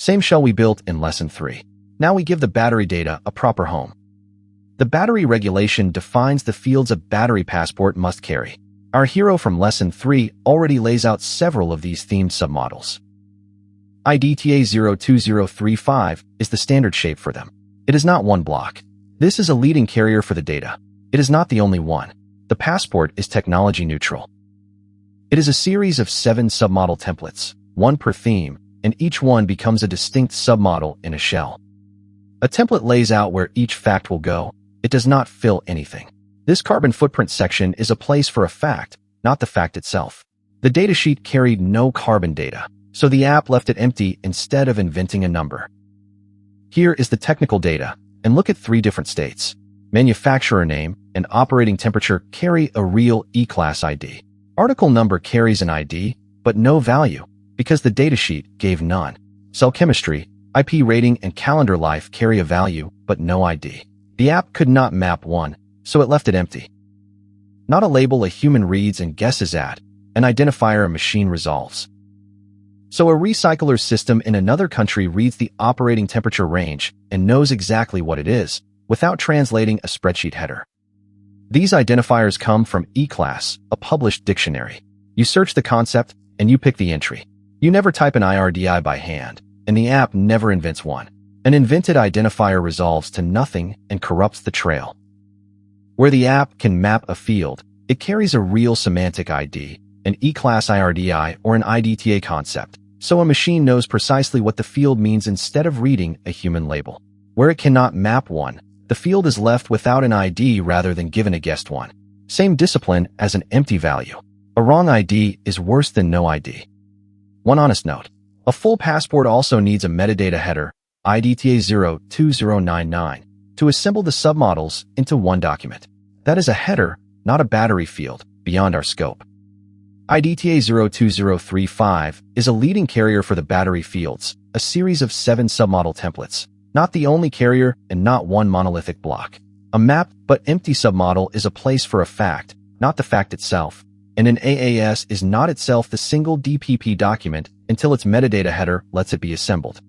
Same shell we built in Lesson 3. Now we give the battery data a proper home. The battery regulation defines the fields a battery passport must carry. Our hero from Lesson 3 already lays out several of these themed submodels. IDTA 02035 is the standard shape for them. It is not one block. This is a leading carrier for the data. It is not the only one. The passport is technology neutral. It is a series of 7 submodel templates, one per theme, and each one becomes a distinct submodel in a shell. A template lays out where each fact will go. It does not fill anything. This carbon footprint section is a place for a fact, not the fact itself. The datasheet carried no carbon data, so the app left it empty instead of inventing a number. Here is the technical data, and look at 3 different states. Manufacturer name and operating temperature carry a real eCLASS ID. Article number carries an ID, but no value, because the datasheet gave none. Cell chemistry, IP rating, and calendar life carry a value, but no ID. The app could not map one, so it left it empty. Not a label a human reads and guesses at, an identifier a machine resolves. So a recycler system in another country reads the operating temperature range and knows exactly what it is, without translating a spreadsheet header. These identifiers come from eCLASS, a published dictionary. You search the concept, and you pick the entry. You never type an IRDI by hand, and the app never invents one. An invented identifier resolves to nothing and corrupts the trail. Where the app can map a field, it carries a real semantic ID, an eCLASS IRDI or an IDTA concept, so a machine knows precisely what the field means instead of reading a human label. Where it cannot map one, the field is left without an ID rather than given a guessed one. Same discipline as an empty value. A wrong ID is worse than no ID. One honest note. A full passport also needs a metadata header, IDTA 02099, to assemble the submodels into one document. That is a header, not a battery field, beyond our scope. IDTA 02035 is a leading carrier for the battery fields, a series of 7 submodel templates, not the only carrier and not one monolithic block. A mapped but empty submodel is a place for a fact, not the fact itself, and an AAS is not itself the single DPP document until its metadata header lets it be assembled.